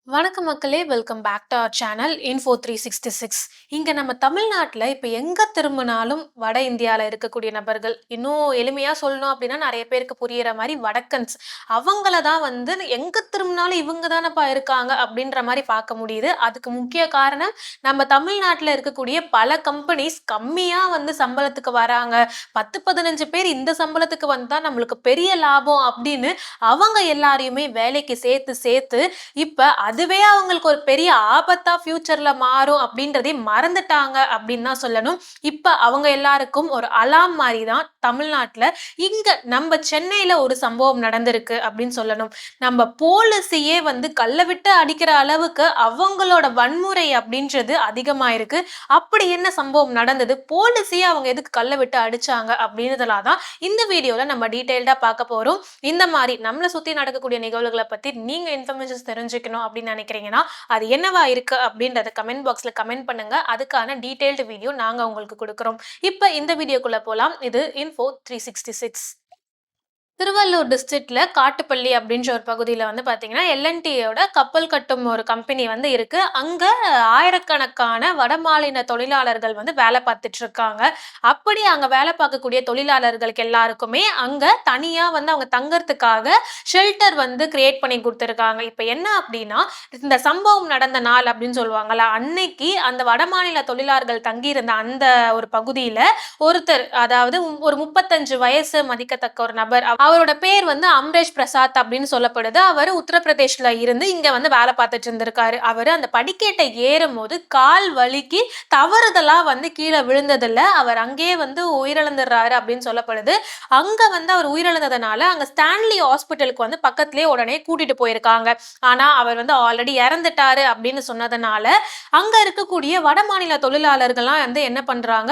வணக்கம் மக்களே! Welcome back to our channel info 366. இங்க நம்ம தமிழ்நாட்ல இப்ப எங்க திரும்பினாலும் வட இந்தியால இருக்கக்கூடிய நபர்கள், இன்னும் எளிமையா சொல்லணும் அப்டின்னா நெறைய பேருக்கு புரியிற மாரி வடக்கன்ஸ். அவங்கள தான் வந்து எங்க திரும்பினாலும் இவங்க தானப்பா இருக்காங்க அப்டின்ற மாரி பார்க்க முடியுது. அதுக்கு முக்கிய காரணம் நம்ம தமிழ்நாட்ல இருக்கக்கூடிய பல கம்பெனிஸ் கம்மியா வந்து சம்பளத்துக்கு வராங்க. 10, 15 பேர் இந்த சம்பளத்துக்கு வந்தா நம்மளுக்கு பெரிய லாபம் அப்டின்னு அவங்க எல்லாரையுமே வேலைக்கு சேர்த்து இப்ப அதுவே அவங்களுக்கு ஒரு பெரிய ஆபத்தா ஃபியூச்சர்ல மாறும் அப்படின்றதே மறந்துட்டாங்க அப்படின்னு தான் சொல்லணும். இப்ப அவங்க எல்லாருக்கும் ஒரு அலார்ம் மாரி தான் தமிழ்நாட்டுல இங்க நம்ம சென்னையில ஒரு சம்பவம் நடந்திருக்கு அப்படின்னு சொல்லணும். நம்ம போலீஸையே வந்து கல்ல விட்டு அடிக்கிற அளவுக்கு அவங்களோட வன்முறை அப்படின்றது அதிகமாயிருக்கு. அப்படி என்ன சம்பவம் நடந்தது? போலீஸையே அவங்க எதுக்கு கல்ல விட்டு அடிச்சாங்க அப்படின்றதெல்லாம் தான் இந்த வீடியோல நம்ம டீடைல்டா பார்க்க போறோம். இந்த மாதிரி நம்மள சுத்தி நடக்கக்கூடிய நிகழ்வுகளை பத்தி நீங்க இன்ஃபர்மேஷன்ஸ் தெரிஞ்சுக்கணும் அப்படின்னு நினைக்கிறீங்கன்னா அது என்னவா இருக்கு அப்படின்றத கமெண்ட் பாக்ஸ்ல கமெண்ட் பண்ணுங்க. அதுக்கான டீடைல்டு வீடியோ நாங்க உங்களுக்கு கொடுக்குறோம். இப்ப இந்த வீடியோக்குள்ள போலாம். இது இன்ஃபோ 366. திருவள்ளூர் டிஸ்ட்ரிக்ட்ல காட்டுப்பள்ளி அப்படின்ற ஒரு பகுதியில வந்து பார்த்தீங்கன்னா, எல்&டியோட கப்பல் கட்டும் ஒரு கம்பெனி வந்து இருக்கு. அங்க ஆயிரக்கணக்கான வடமாநில தொழிலாளர்கள் வந்து வேலை பார்த்துட்டு இருக்காங்க. அப்படி அங்க வேலை பார்க்கக்கூடிய தொழிலாளர்களுக்கு எல்லாருக்குமே அங்க தனியா வந்து அவங்க தங்கறதுக்காக ஷெல்டர் வந்து கிரியேட் பண்ணி குடுத்துருக்காங்க. இப்ப என்ன அப்படின்னா, இந்த சம்பவம் நடந்த நாள் அப்படின்னு சொல்லுவாங்கல்ல, அன்னைக்கு அந்த வடமாநில தொழிலாளர்கள் தங்கியிருந்த அந்த ஒரு பகுதியில ஒருத்தர், அதாவது ஒரு 35 வயசு மதிக்கத்தக்க ஒரு நபர். அவரோட பேர் வந்து அம்ரேஷ் பிரசாத் அப்படின்னு சொல்லப்படுது. அவரு உத்தரப்பிரதேஷ்ல இருந்து இங்க வந்து வேலை பார்த்துட்டு இருந்திருக்காரு. அவரு அந்த படிக்கட்டை ஏறும்போது கால் வலிக்கு தவறுதலா வந்து கீழ விழுந்ததுல அவர் அங்கேயே வந்து உயிரிழந்துடுறாரு அப்படின்னு சொல்லப்படுது. அங்க வந்து அவர் உயிரிழந்ததுனால அங்க ஸ்டான்லி ஹாஸ்பிட்டலுக்கு வந்து பக்கத்திலேயே உடனே கூட்டிட்டு போயிருக்காங்க. ஆனா அவர் வந்து ஆல்ரெடி இறந்துட்டாரு அப்படின்னு சொன்னதுனால அங்க இருக்கக்கூடிய வடமாநில தொழிலாளர்கள்லாம் வந்து என்ன பண்றாங்க,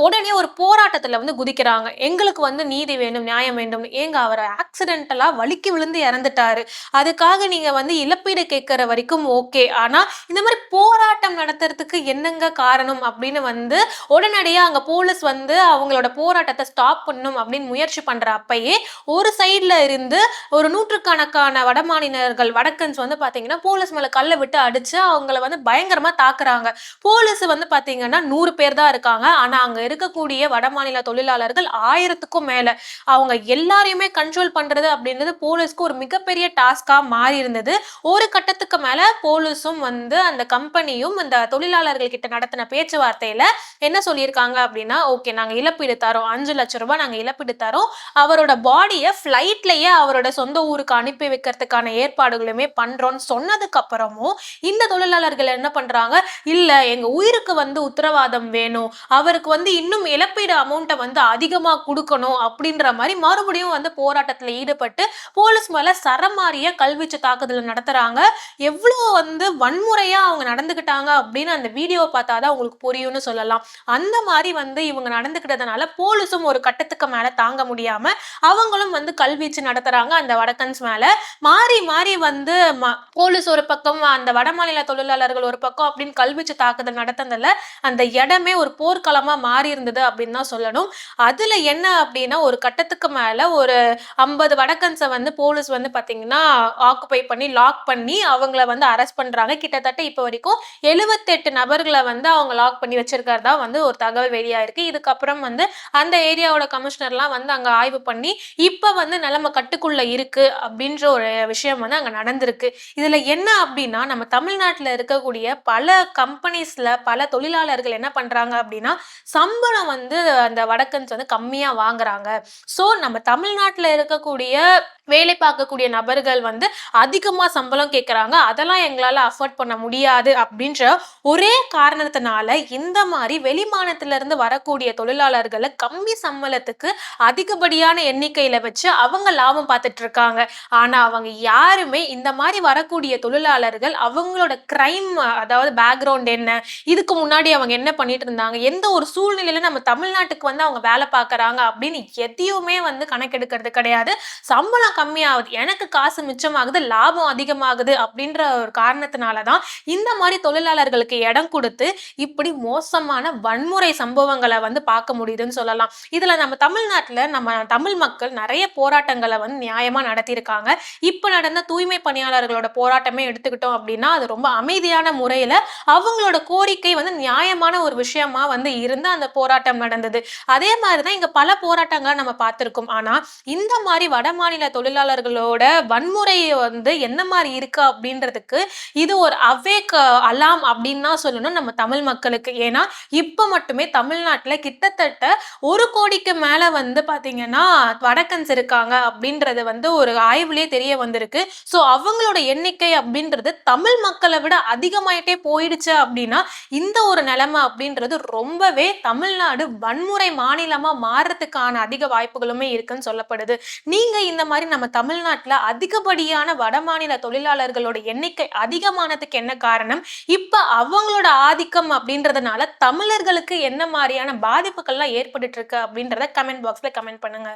உடனே ஒரு போராட்டத்துல வந்து குதிக்கிறாங்க. எங்களுக்கு வந்து நீதி வேணும், நியாயம் வேண்டும். ஏங்க அவர் ஆக்சிடென்டலா வலிக்கு விழுந்து இறந்துட்டாரு. அதுக்காக நீங்க வந்து இழப்பீடு கேட்கிற வரைக்கும் ஓகே. ஆனா இந்த மாதிரி போராட்டம் நடத்துறதுக்கு என்னங்க காரணம் அப்படின்னு வந்து உடனடியா அங்க போலீஸ் வந்து அவங்களோட போராட்டத்தை ஸ்டாப் பண்ணணும் அப்படின்னு முயற்சி பண்ற அப்பயே ஒரு சைடுல இருந்து ஒரு நூற்றுக்கணக்கான வடமாநிலர்கள் வடக்கன்ஸ் வந்து பாத்தீங்கன்னா போலீஸ் மேல கல்ல விட்டு அடிச்சு அவங்கள வந்து பயங்கரமா தாக்குறாங்க. போலீஸ் வந்து பாத்தீங்கன்னா 100 பேர் தான் இருக்காங்க. ஆனா அங்க இருக்கக்கூடிய வடமாநில தொழிலாளர்கள் 1000க்கும் மேல. அவங்க எல்லாரையுமே கண்ட்ரோல் பண்றது அப்படின்றது போலீஸ்க்கு ஒரு மிகப்பெரிய டாஸ்கா மாறி இருந்தது. ஒரு கட்டத்துக்கு மேல போலீஸும் வந்து அந்த கம்பெனியும் அந்த தொழிலாளர்கள் கிட்ட நடத்தின பேச்சுவார்த்தையில என்ன சொல்லியிருக்காங்க அப்படின்னா, ஓகே நாங்க இழப்பீடு தரோம், 5 லட்சம் ரூபாய் நாங்க இழப்பீடு தரோம், அவரோட பாடியை ஃபிளைட்லயே அவரோட சொந்த ஊருக்கு அனுப்பி வைக்கிறதுக்கான ஏற்பாடுகளுமே பண்றோம்னு சொன்னதுக்கு அப்புறமும் இந்த தொழிலாளர்கள் என்ன பண்றாங்க, இல்ல எங்க உயிருக்கு வந்து உத்தரவாதம் வேணும், அவருக்கு வந்து இன்னும் இழப்பீடு அமௌண்ட்டை வந்து அதிகமா கொடுக்கணும் அப்படின்ற மாதிரி மறுபடியும் வந்து போராட்டத்துல ஈடுபட்டு போலீஸ் மேல சரமாரிய கல்வீச்சு தாக்குதல் நடத்துறாங்க. எவ்வளவு வந்து வன்முறையா அவங்க நடந்துகிட்டாங்க அப்படின்னு அந்த வீடியோ பார்த்தாதான் உங்களுக்கு புரியும்னு சொல்லலாம். அந்த மாதிரி வந்து இவங்க நடந்துக்கிட்டதுனால போலீஸும் ஒரு கட்டத்துக்கு மேல தாங்க முடியாம அவங்களும் வந்து கல்வீச்சு நடத்துறாங்க அந்த வடக்கன்ஸ் மேல. மாறி மாறி வந்து போலீஸ் ஒரு பக்கம், அந்த வடமாநில தொழிலாளர்கள் ஒரு பக்கம் அப்படின்னு கல்வீச்சு தாக்குதல் நடத்துனதுல அந்த இடமே ஒரு போர்க்களமா மாறி இருந்தது அப்படின்னு தான் சொல்லணும். அதுல என்ன அப்படின்னா ஒரு கட்டத்துக்கு மேல ஒரு 50 வடக்கன்ஸை வந்து போலீஸ் வந்து பாத்தீங்கன்னா ஆக்குபை பண்ணி லாக் பண்ணி அவங்கள வந்து அரெஸ்ட் பண்றாங்க. கிட்டத்தட்ட இப்ப வரைக்கும் 78 நபர்களை வந்து அவங்க லாக் பண்ணி வச்சிருக்கிறதா வந்து ஒரு தகவல் வெளியாயிருக்கு. இதுக்கப்புறம் வந்து அந்த ஏரியாவோட கமிஷனர்லாம் வந்து அங்க ஆய்வு பண்ணி இப்ப வந்து நிலைமை கட்டுக்குள்ள இருக்கு அப்படின்ற ஒரு விஷயம் வந்து அங்க நடந்திருக்கு. இதுல என்ன அப்படின்னா நம்ம தமிழ்நாட்டுல இருக்கக்கூடிய பல கம்பெனிஸ்ல பல தொழிலாளர்கள் என்ன பண்றாங்க அப்படின்னா சம்பளம் வந்து அந்த வடக்கன்ஸ் வந்து கம்மியா வாங்குறாங்க. சோ நம்ம தமிழ்நாட்டுல இருக்கக்கூடிய வேலை பார்க்கக்கூடிய நபர்கள் வந்து அதிகமா சம்பளம் கேட்கறாங்க, அதெல்லாம் எங்களால அஃபோர்ட் பண்ண முடியாது அப்படின்ற ஒரே காரணத்தினால இந்த மாதிரி வெளிமாநிலத்தில இருந்து வரக்கூடிய தொழிலாளர்களை கம்மி சம்பளத்துக்கு அதிகப்படியான எண்ணிக்கையில வச்சு அவங்க லாபம் பார்த்துட்டு இருக்காங்க. ஆனா அவங்க யாருமே இந்த மாதிரி வரக்கூடிய தொழிலாளர்கள் அவங்களோட கிரைம், அதாவது பேக்ரவுண்ட் என்ன, இதுக்கு முன்னாடி அவங்க என்ன பண்ணிட்டு இருந்தாங்க, எந்த ஒரு சூழ்நிலையில நம்ம தமிழ்நாட்டுக்கு வந்து அவங்க வேலை பார்க்கறாங்க அப்படின்னு எதையுமே வந்து கணக்கெடுக்க எடுத்துக்கிறது கிடையாது. சம்பளம் கம்மியாகுது, எனக்கு காசு மிச்சமாகுது, லாபம் அதிகமாகுது அப்படின்ற ஒரு காரணத்தினால தான் இந்த மாரி தொழிலாளர்களுக்கு இடம் குடுத்து, இப்படி மோசமான வன்முறை சம்பவங்கள வந்து பார்க்க முடியுதுன்னு சொல்லலாம். இதுல நம்ம தமிழ்நாட்டுல நம்ம தமிழ் மக்கள் நெறைய போராட்டங்கள வந்து நியாயமா நடத்தியிருக்காங்க. இப்ப நடந்த தூய்மை பணியாளர்களோட போராட்டமே எடுத்துக்கிட்டோம் அப்படின்னா, அது ரொம்ப அமைதியான முறையில அவங்களோட கோரிக்கை வந்து நியாயமான ஒரு விஷயமா வந்து இருந்து அந்த போராட்டம் நடந்தது. அதே மாரி தான் இங்க பல போராட்டங்கள நம்ம பார்த்திருக்கோம். ஆனா, இந்த மாரி வடமாநில தொழிலாளர்களோட வன்முறை வந்து என்ன மாரி இருக்கு அப்படின்றதுக்கு, இது ஒரு அவேக் அலாம் அப்படின்னு தான் சொல்லணும் நம்ம தமிழ் மக்களுக்கு. ஏன்னா, இப்ப மட்டுமே தமிழ்நாட்டுல கிட்டத்தட்ட 1,00,00,000க்கு மேல வந்து பார்த்தீங்கன்னா, வடக்கன்ஸ் இருக்காங்க அப்படின்றது வந்து ஒரு ஆய்விலே தெரிய வந்திருக்கு. ஸோ அவங்களோட எண்ணிக்கை அப்படின்றது தமிழ் மக்கள விட அதிகமாயிட்டே போயிடுச்சு அப்படின்னா, இந்த ஒரு நிலைமை அப்படின்றது ரொம்பவே தமிழ்நாடு வன்முறை மாநிலமா மாறுறதுக்கான அதிக வாய்ப்புகளுமே இருக்குன்னு சொல்லப்படுது. நீங்க இந்த மாரி நம்ம தமிழ்நாட்டுல அதிகப்படியான வடமாநில தொழிலாளர்களோட எண்ணிக்கை அதிகமானதுக்கு என்ன காரணம்? இப்ப அவங்களோட ஆதிக்கம் அப்படின்றதுனால தமிழர்களுக்கு என்ன மாரியான பாதிப்புகள்லாம் ஏற்பட்டுட்டு இருக்கு அப்படின்றத கமெண்ட் பாக்ஸ்ல கமெண்ட் பண்ணுங்க.